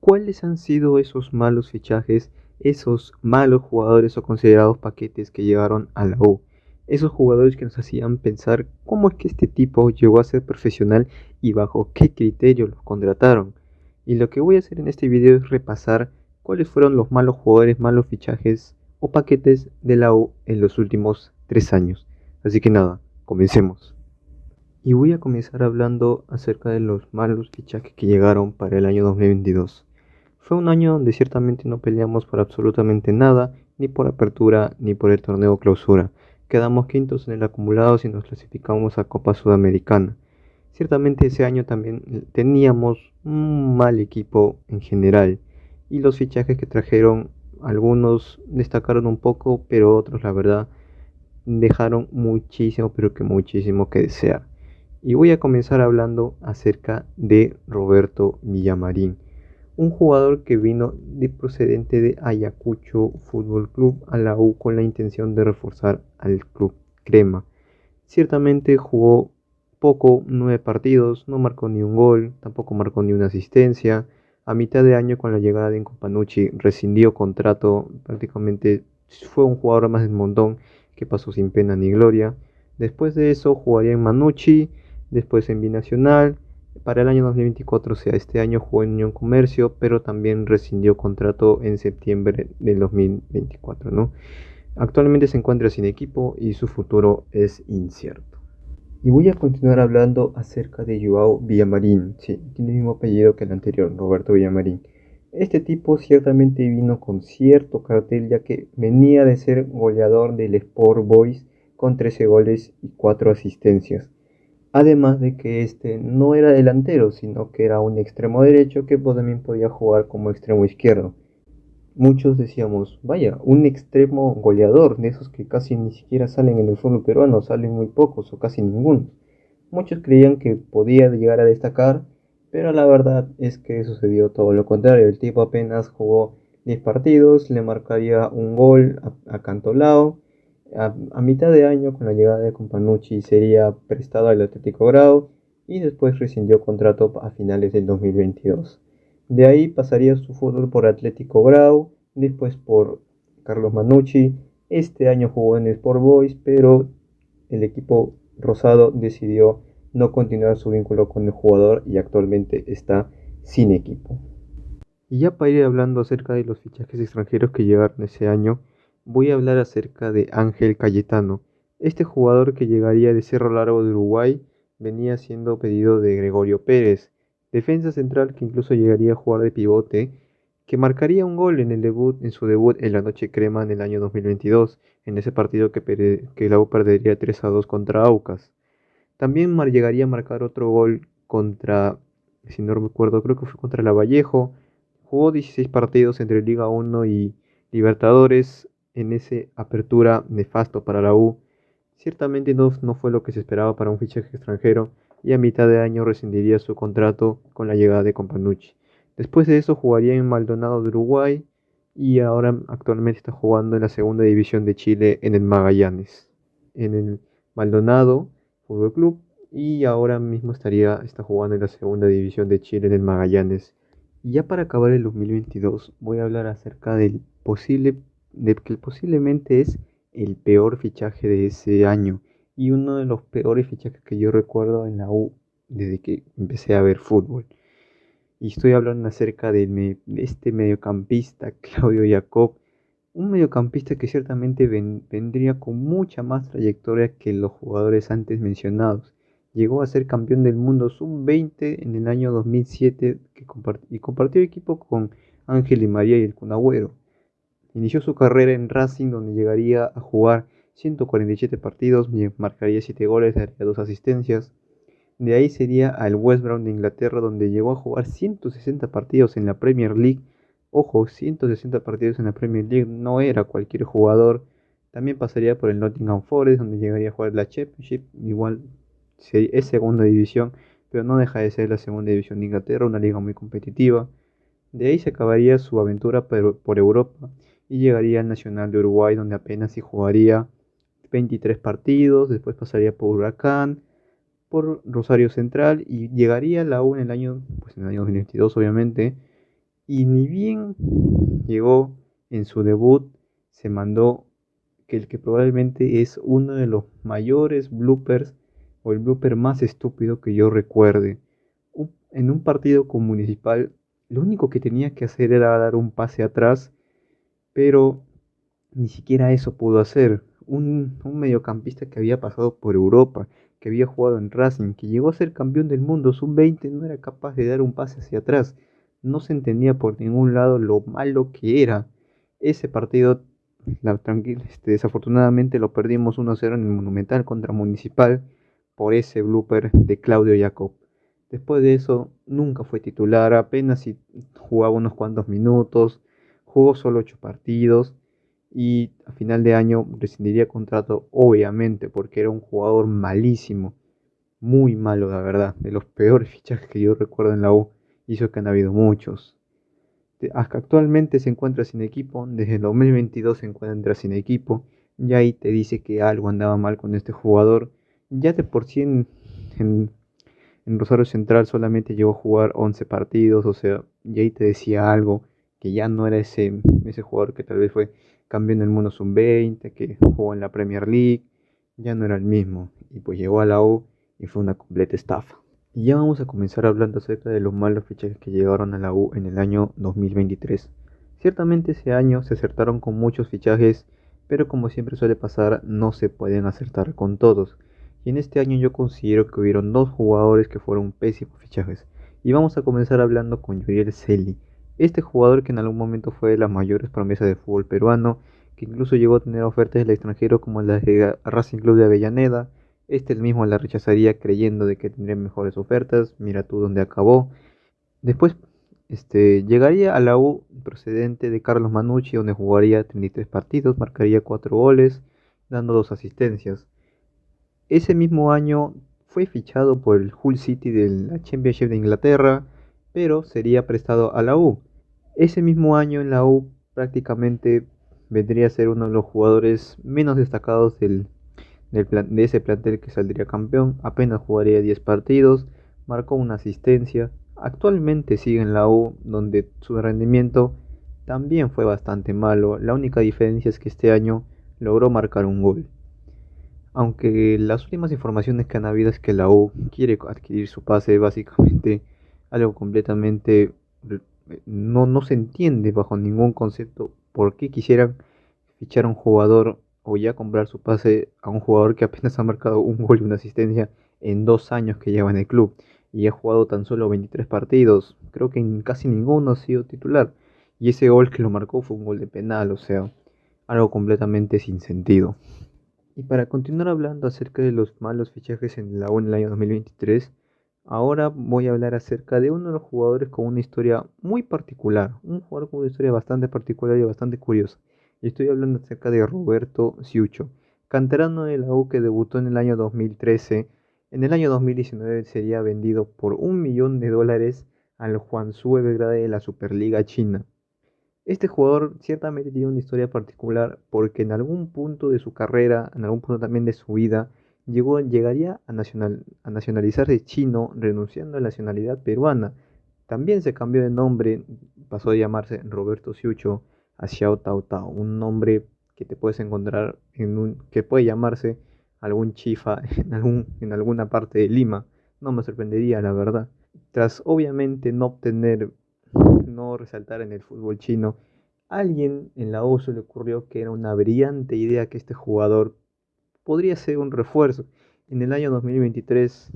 ¿Cuáles han sido esos malos fichajes, esos malos jugadores o considerados paquetes que llegaron a la U? Esos jugadores que nos hacían pensar cómo es que este tipo llegó a ser profesional y bajo qué criterio los contrataron. Y lo que voy a hacer en este video es repasar cuáles fueron los malos jugadores, malos fichajes o paquetes de la U en los últimos 3 años. Así que nada, comencemos. Y voy a comenzar hablando acerca de los malos fichajes que llegaron para el año 2022. Fue un año donde ciertamente no peleamos por absolutamente nada, ni por apertura, ni por el torneo clausura. Quedamos quintos en el acumulado y nos clasificamos a Copa Sudamericana. Ciertamente ese año también teníamos un mal equipo en general, y los fichajes que trajeron, algunos destacaron un poco, pero otros la verdad dejaron muchísimo, pero que muchísimo que desear. Y voy a comenzar hablando acerca de Roberto Villamarín, un jugador que vino de procedente de Ayacucho Fútbol Club a la U con la intención de reforzar al club crema. Ciertamente jugó poco, 9 partidos, no marcó ni un gol, tampoco marcó ni una asistencia. A mitad de año, con la llegada de Companucci, rescindió contrato, prácticamente fue un jugador más del montón que pasó sin pena ni gloria. Después de eso jugaría en Manucci, después en Binacional. Para el año 2024, o sea, este año jugó en Unión Comercio, pero también rescindió contrato en septiembre del 2024, ¿no? Actualmente se encuentra sin equipo y su futuro es incierto. Y voy a continuar hablando acerca de Joao Villamarín, sí, tiene el mismo apellido que el anterior, Roberto Villamarín. Este tipo ciertamente vino con cierto cartel, ya que venía de ser goleador del Sport Boys con 13 goles y 4 asistencias. Además de que este no era delantero, sino que era un extremo derecho que también podía jugar como extremo izquierdo. Muchos decíamos, vaya, un extremo goleador, de esos que casi ni siquiera salen en el fútbol peruano, salen muy pocos o casi ninguno. Muchos creían que podía llegar a destacar, pero la verdad es que sucedió todo lo contrario. El tipo apenas jugó 10 partidos, le marcaría un gol a Cantolao. A mitad de año, con la llegada de Companucci, sería prestado al Atlético Grau y después rescindió contrato a finales del 2022. De ahí pasaría su fútbol por Atlético Grau, después por Carlos Manucci. Este año jugó en Sport Boys, pero el equipo rosado decidió no continuar su vínculo con el jugador y actualmente está sin equipo. Y ya para ir hablando acerca de los fichajes extranjeros que llegaron ese año, voy a hablar acerca de Ángel Cayetano. Este jugador, que llegaría de Cerro Largo de Uruguay, venía siendo pedido de Gregorio Pérez, defensa central que incluso llegaría a jugar de pivote, que marcaría un gol en su debut en la Noche Crema en el año 2022, en ese partido que la U perdería 3-2 contra Aucas. También llegaría a marcar otro gol contra, si no recuerdo, creo que fue contra Lavallejo. Jugó 16 partidos entre Liga 1 y Libertadores en ese apertura nefasto para la U. Ciertamente no fue lo que se esperaba para un fichaje extranjero, y a mitad de año rescindiría su contrato con la llegada de Companucci. Después de eso jugaría en Maldonado de Uruguay, y ahora actualmente está jugando en la segunda división de Chile en el Magallanes. En el Maldonado Fútbol Club, y ahora mismo está jugando en la segunda división de Chile en el Magallanes. Y ya para acabar el 2022 voy a hablar acerca de que posiblemente es el peor fichaje de ese año y uno de los peores fichajes que yo recuerdo en la U desde que empecé a ver fútbol. Y estoy hablando acerca de este mediocampista, Claudio Jacob, un mediocampista que ciertamente vendría con mucha más trayectoria que los jugadores antes mencionados. Llegó a ser campeón del mundo sub-20 en el año 2007, y compartió equipo con Ángel Di María y el Kun Agüero. Inició su carrera en Racing, donde llegaría a jugar 147 partidos, marcaría 7 goles, daría 2 asistencias. De ahí sería al West Brom de Inglaterra, donde llegó a jugar 160 partidos en la Premier League. Ojo, 160 partidos en la Premier League, no era cualquier jugador. También pasaría por el Nottingham Forest, donde llegaría a jugar la Championship. Igual es segunda división, pero no deja de ser la segunda división de Inglaterra, una liga muy competitiva. De ahí se acabaría su aventura por Europa y llegaría al Nacional de Uruguay, donde apenas si jugaría 23 partidos. Después pasaría por Huracán, por Rosario Central, y llegaría a la U en el año 2022, obviamente, Y ni bien llegó en su debut, se mandó que el que probablemente es uno de los mayores bloopers o el blooper más estúpido que yo recuerde. En un partido con Municipal, lo único que tenía que hacer era dar un pase atrás, pero ni siquiera eso pudo hacer. Un mediocampista que había pasado por Europa, que había jugado en Racing, que llegó a ser campeón del mundo sub-20, no era capaz de dar un pase hacia atrás. No se entendía por ningún lado lo malo que era. Ese partido, desafortunadamente lo perdimos 1-0 en el Monumental contra Municipal por ese blooper de Claudio Jacob. Después de eso, nunca fue titular, apenas si jugaba unos cuantos minutos, jugó solo 8 partidos y a final de año rescindiría contrato, obviamente, porque era un jugador malísimo, muy malo, la verdad, de los peores fichajes que yo recuerdo en la U, hizo que han habido muchos. Hasta actualmente se encuentra sin equipo, desde el 2022 se encuentra sin equipo, y ahí te dice que algo andaba mal con este jugador. Ya de por sí en, en Rosario Central solamente llegó a jugar 11 partidos, o sea, y ahí te decía algo, que ya no era ese jugador que tal vez fue campeón del mundo sub-20, que jugó en la Premier League, ya no era el mismo. Y pues llegó a la U y fue una completa estafa. Y ya vamos a comenzar hablando acerca de los malos fichajes que llegaron a la U en el año 2023. Ciertamente ese año se acertaron con muchos fichajes, pero como siempre suele pasar, no se pueden acertar con todos. Y en este año yo considero que hubieron dos jugadores que fueron pésimos fichajes. Y vamos a comenzar hablando con Yuriel Celi. Este jugador que en algún momento fue de las mayores promesas del fútbol peruano, que incluso llegó a tener ofertas del extranjero como la de Racing Club de Avellaneda. Este el mismo la rechazaría creyendo de que tendría mejores ofertas. Mira tú dónde acabó. Después llegaría a la U procedente de Carlos Manucci, donde jugaría 33 partidos, marcaría 4 goles, dando 2 asistencias. Ese mismo año fue fichado por el Hull City de la Championship de Inglaterra, pero sería prestado a la U. Ese mismo año en la U prácticamente vendría a ser uno de los jugadores menos destacados de ese plantel que saldría campeón. Apenas jugaría 10 partidos, marcó una asistencia. Actualmente sigue en la U, donde su rendimiento también fue bastante malo. La única diferencia es que este año logró marcar un gol. Aunque las últimas informaciones que han habido es que la U quiere adquirir su pase, básicamente algo completamente no se entiende bajo ningún concepto por qué quisieran fichar a un jugador o ya comprar su pase a un jugador que apenas ha marcado un gol y una asistencia en 2 años que lleva en el club y ha jugado tan solo 23 partidos. Creo que en casi ninguno ha sido titular. Y ese gol que lo marcó fue un gol de penal, o sea, algo completamente sin sentido. Y para continuar hablando acerca de los malos fichajes en la U en el año 2023, ahora voy a hablar acerca de uno de los jugadores con una historia muy particular, un jugador con una historia bastante particular y bastante curiosa. Y estoy hablando acerca de Roberto Siucho, canterano de la U que debutó en el año 2013. En el año 2019 sería vendido por $1 millón al Guangzhou Belgrade de la Superliga China. Este jugador ciertamente tiene una historia particular porque en algún punto de su carrera, en algún punto también de su vida, llegaría a nacionalizarse chino, renunciando a la nacionalidad peruana. También se cambió de nombre, pasó a llamarse Roberto Siucho a Xiao Tao Tao, un nombre que te puedes encontrar que puede llamarse algún chifa en alguna parte de Lima. No me sorprendería, la verdad. Tras obviamente no resaltar en el fútbol chino, alguien en la U se le ocurrió que era una brillante idea que este jugador podría ser un refuerzo. En el año 2023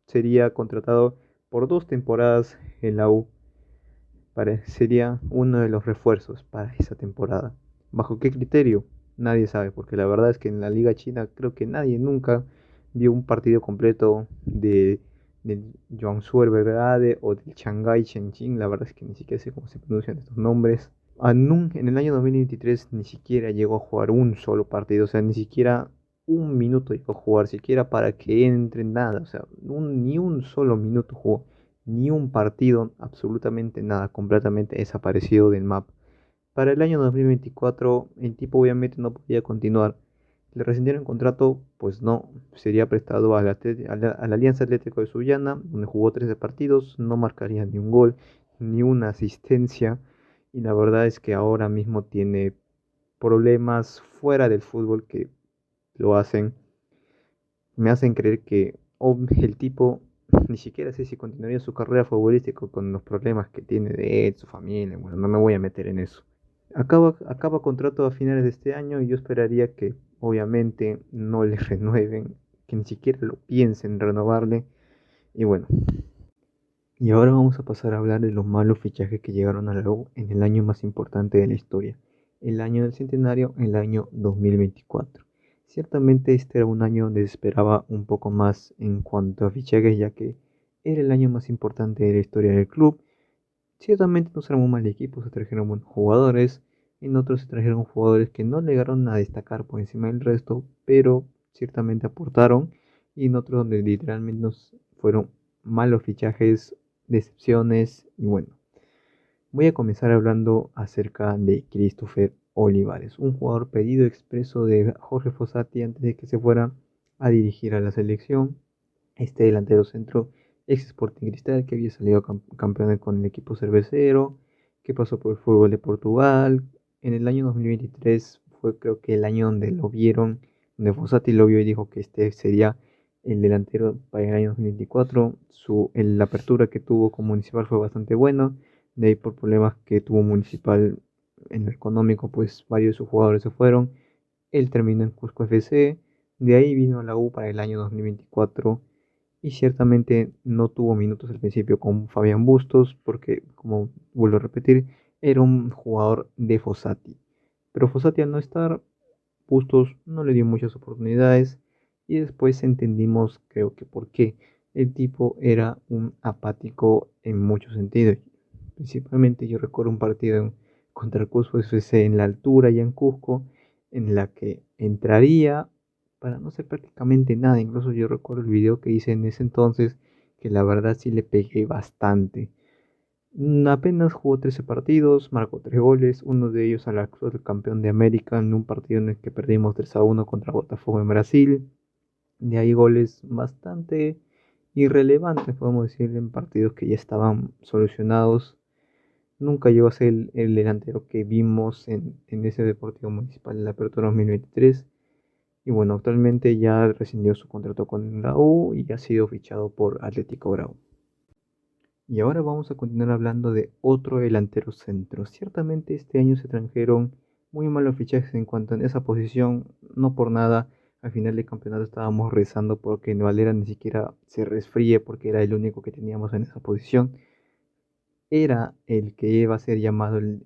sería contratado por 2 temporadas en la U. Sería uno de los refuerzos para esa temporada. ¿Bajo qué criterio? Nadie sabe, porque la verdad es que en la Liga China creo que nadie nunca vio un partido completo del Jiangsu Evergrande o del Shanghai Shenzhen. La verdad es que ni siquiera sé cómo se pronuncian estos nombres. En el año 2023 ni siquiera llegó a jugar un solo partido, o sea, ni siquiera un minuto llegó a jugar, siquiera para que entre nada, o sea, ni un solo minuto jugó, ni un partido, absolutamente nada, completamente desaparecido del mapa. Para el año 2024 el tipo obviamente no podía continuar. ¿Le rescindieron el contrato? Pues no, sería prestado a la Alianza Atlético de Sullana, donde jugó 13 partidos, no marcaría ni un gol, ni una asistencia, y la verdad es que ahora mismo tiene problemas fuera del fútbol que lo hacen, me hacen creer que el tipo ni siquiera sé si continuaría su carrera futbolística con los problemas que tiene de él, su familia. Bueno, no me voy a meter en eso. Acaba contrato a finales de este año y yo esperaría que obviamente no le renueven, que ni siquiera lo piensen en renovarle. Y bueno, y ahora vamos a pasar a hablar de los malos fichajes que llegaron a la U en el año más importante de la historia, el año del centenario, el año 2024. Ciertamente este era un año donde se esperaba un poco más en cuanto a fichajes, ya que era el año más importante de la historia del club. Ciertamente no se armó mal el equipo, se trajeron buenos jugadores, en otros se trajeron jugadores que no llegaron a destacar por encima del resto, pero ciertamente aportaron, y en otros donde literalmente nos fueron malos fichajes, decepciones, y bueno, voy a comenzar hablando acerca de Christopher Olivares, un jugador pedido expreso de Jorge Fossati antes de que se fuera a dirigir a la selección. Este delantero centro, ex Sporting Cristal, que había salido campeón con el equipo cervecero, que pasó por el fútbol de Portugal. En el año 2023 fue, creo que, el año donde lo vieron, donde Fossati lo vio y dijo que este sería el delantero para el año 2024. La apertura que tuvo con Municipal fue bastante buena. De ahí, por problemas que tuvo Municipal en lo económico, pues varios de sus jugadores se fueron. Él terminó en Cusco FC. De ahí vino a la U para el año 2024 y ciertamente no tuvo minutos al principio con Fabián Bustos porque, como vuelvo a repetir, era un jugador de Fossati. Pero Fossati, al no estar, Bustos no le dio muchas oportunidades, y después entendimos, creo que por qué. El tipo era un apático en muchos sentidos. Principalmente yo recuerdo un partido contra el Cusco FC en la altura y en Cusco, en la que entraría para no hacer prácticamente nada. Incluso yo recuerdo el video que hice en ese entonces, que la verdad sí le pegué bastante. Apenas jugó 13 partidos, marcó 3 goles, uno de ellos al actual campeón de América en un partido en el que perdimos 3-1 contra Botafogo en Brasil. De ahí goles bastante irrelevantes, podemos decir, en partidos que ya estaban solucionados. Nunca llegó a ser el delantero que vimos en ese Deportivo Municipal en la Apertura 2023. Y bueno, actualmente ya rescindió su contrato con la U y ha sido fichado por Atlético Grau. Y ahora vamos a continuar hablando de otro delantero centro. Ciertamente este año se trajeron muy malos fichajes en cuanto a esa posición. No por nada, al final del campeonato estábamos rezando porque Valera ni siquiera se resfríe, porque era el único que teníamos en esa posición. Era el que iba a ser llamado el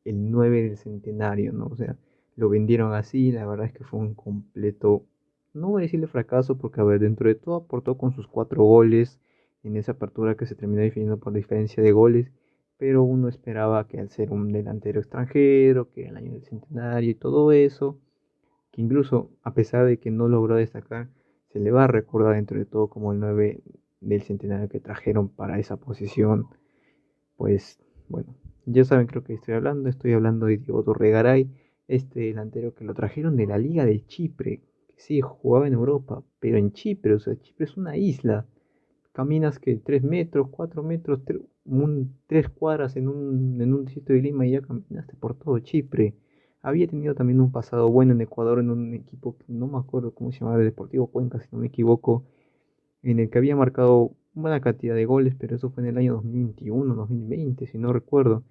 9 del centenario, ¿no? O sea, lo vendieron así, la verdad es que fue un completo, no voy a decirle fracaso, porque a ver, dentro de todo aportó con sus 4 goles en esa apertura que se terminó definiendo por diferencia de goles, pero uno esperaba que al ser un delantero extranjero, que el año del centenario y todo eso, que incluso a pesar de que no logró destacar, se le va a recordar dentro de todo como el 9 del centenario que trajeron para esa posición. Pues bueno, ya saben, creo que estoy hablando de Diogo Regaray, este delantero que lo trajeron de la Liga de Chipre, que sí, jugaba en Europa, pero en Chipre, o sea, Chipre es una isla. Caminas que 3 metros, 4 metros, 3 cuadras en un distrito de Lima, y ya caminaste por todo Chipre. Había tenido también un pasado bueno en Ecuador en un equipo que no me acuerdo cómo se llamaba, el Deportivo Cuenca, si no me equivoco, en el que había marcado buena cantidad de goles, pero eso fue en el año 2021, 2020, si no recuerdo.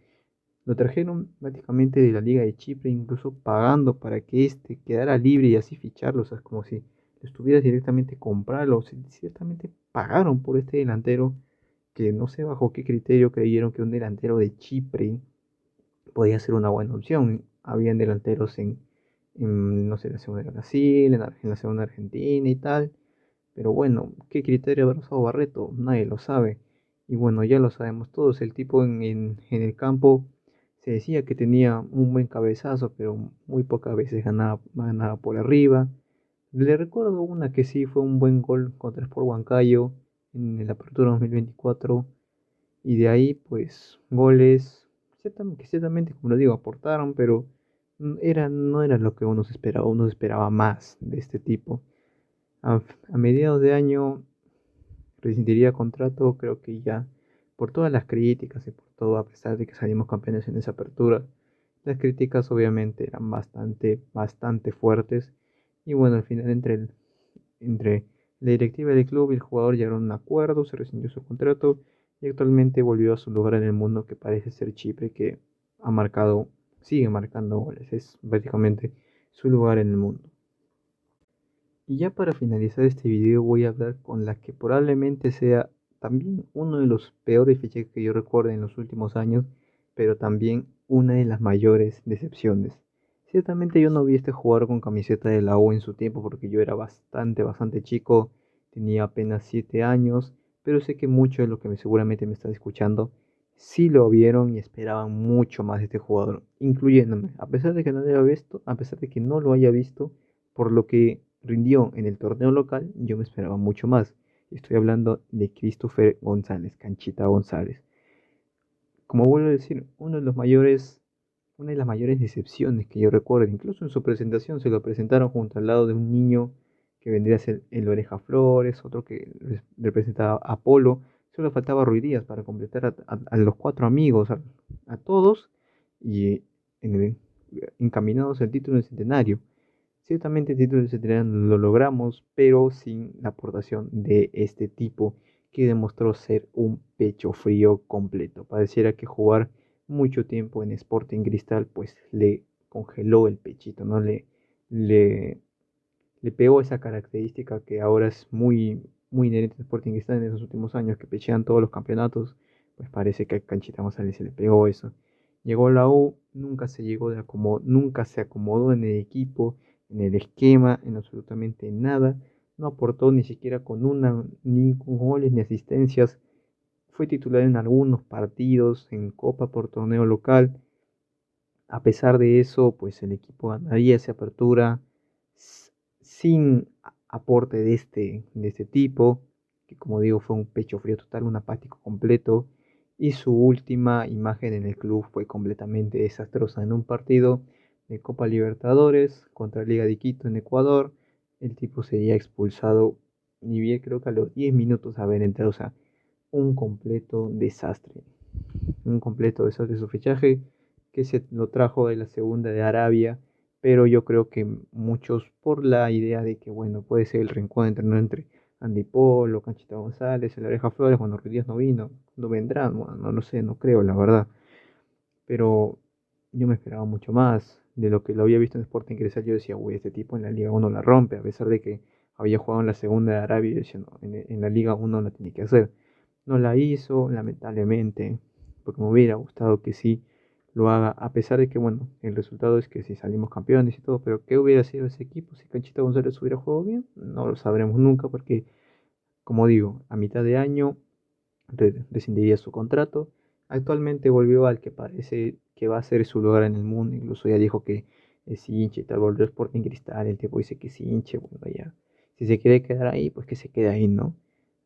Lo trajeron prácticamente de la Liga de Chipre, incluso pagando para que este quedara libre y así ficharlo. O sea, es como si estuvieras directamente comprarlo. Ciertamente pagaron por este delantero, que no sé bajo qué criterio creyeron que un delantero de Chipre podía ser una buena opción. Habían delanteros no sé, la segunda de Brasil, en la segunda de Argentina y tal. Pero bueno, ¿qué criterio habrá usado Barreto? Nadie lo sabe. Y bueno, ya lo sabemos todos. El tipo en el campo se decía que tenía un buen cabezazo, pero muy pocas veces ganaba por arriba. Le recuerdo una que sí fue un buen gol contra Sport Huancayo en la Apertura 2024. Y de ahí, pues, goles que ciertamente, como lo digo, aportaron, pero no era lo que uno esperaba más de este tipo. A mediados de año rescindiría contrato, creo que ya por todas las críticas y por todo, a pesar de que salimos campeones en esa apertura, las críticas obviamente eran bastante fuertes. Y bueno, al final entre la directiva del club y el jugador llegaron a un acuerdo, se rescindió su contrato y actualmente volvió a su lugar en el mundo, que parece ser Chipre, que ha marcado, sigue marcando goles, es prácticamente su lugar en el mundo. Y ya para finalizar este video voy a hablar con la que probablemente sea también uno de los peores fichajes que yo recuerdo en los últimos años, pero también una de las mayores decepciones. Ciertamente yo no vi a este jugador con camiseta de la U en su tiempo porque yo era bastante chico, tenía apenas 7 años, pero sé que muchos de los que seguramente me están escuchando sí lo vieron y esperaban mucho más de este jugador, incluyéndome, a pesar de que no lo haya visto, a pesar de que no lo haya visto, por lo que rindió en el torneo local, yo me esperaba mucho más. Estoy hablando de Christopher González, Canchita González. Como vuelvo a decir, una de las mayores decepciones que yo recuerdo. Incluso en su presentación se lo presentaron junto al lado de un niño que vendría a ser el Oreja Flores, otro que representaba a Apolo. Solo faltaba Ruiz Díaz para completar a los cuatro amigos, a todos, y en encaminados al título del centenario. Ciertamente el título de centenario lo logramos, pero sin la aportación de este tipo que demostró ser un pecho frío completo. Pareciera que jugar mucho tiempo en Sporting Cristal pues le congeló el pechito, ¿no? Le, le pegó esa característica que ahora es muy inherente a Sporting Cristal en esos últimos años, que pechean todos los campeonatos. Pues parece que a Canchita González se le pegó eso. Llegó a la U, nunca se acomodó en el equipo, en el esquema, en absolutamente nada. No aportó ni siquiera ni con goles ni asistencias. Fue titular en algunos partidos, en Copa por torneo local. A pesar de eso, pues el equipo ganaría esa apertura sin aporte de este tipo, que como digo fue un pecho frío total, un apático completo, y su última imagen en el club fue completamente desastrosa. En un partido de Copa Libertadores contra Liga de Quito en Ecuador, el tipo sería expulsado, ni bien creo que a los 10 minutos haber entrado, o sea, un completo desastre, su fichaje, que se lo trajo de la segunda de Arabia, pero yo creo que muchos por la idea de que, bueno, puede ser el reencuentro, ¿no? Entre Andy Polo, Canchita González, el Oreja Flores, cuando Ruiz Díaz no vino, no vendrán, bueno, no lo sé, no creo, la verdad, pero yo me esperaba mucho más de lo que lo había visto en Sporting Cristal. Yo decía, uy, este tipo en la Liga 1 la rompe, a pesar de que había jugado en la segunda de Arabia. Yo decía, no, en la Liga 1 la tiene que hacer. No la hizo, lamentablemente, porque me hubiera gustado que sí lo haga, a pesar de que, bueno, el resultado es que si salimos campeones y todo, pero ¿qué hubiera sido ese equipo si Canchita González hubiera jugado bien? No lo sabremos nunca, porque, como digo, a mitad de año rescindiría su contrato. Actualmente volvió al que parece que va a ser su lugar en el mundo, incluso ya dijo que es hincha y tal, volvió a Sporting Cristal, el tipo dice que es hincha, bueno, ya, si se quiere quedar ahí, pues que se quede ahí, ¿no?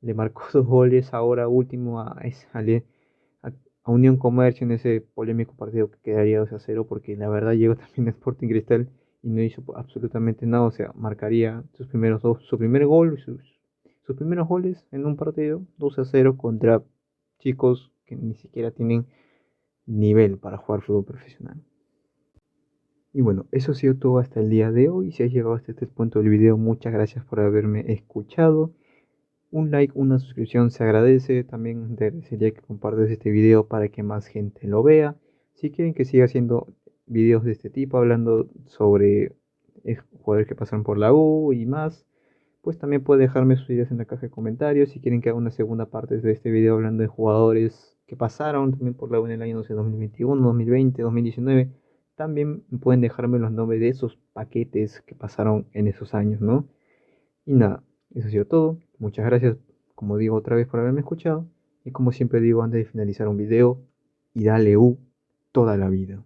Le marcó 2 goles ahora último a, a Unión Comercio en ese polémico partido que quedaría 2-0, porque la verdad llegó también a Sporting Cristal y no hizo absolutamente nada, o sea, marcaría su primer gol, sus primeros goles en un partido, 2-0 contra chicos que ni siquiera tienen nivel para jugar fútbol profesional. Y bueno, eso ha sido todo hasta el día de hoy. Si has llegado hasta este punto del video, muchas gracias por haberme escuchado. Un like, una suscripción se agradece. También te agradecería que compartas este video para que más gente lo vea. Si quieren que siga haciendo videos de este tipo, hablando sobre jugadores que pasaron por la U y más, pues también pueden dejarme sus ideas en la caja de comentarios. Si quieren que haga una segunda parte de este video hablando de jugadores que pasaron también por la U en el año, no sé, 2021, 2020, 2019, también pueden dejarme los nombres de esos paquetes que pasaron en esos años, ¿no? Y nada, eso ha sido todo. Muchas gracias, como digo otra vez, por haberme escuchado. Y como siempre digo antes de finalizar un video, y dale U toda la vida.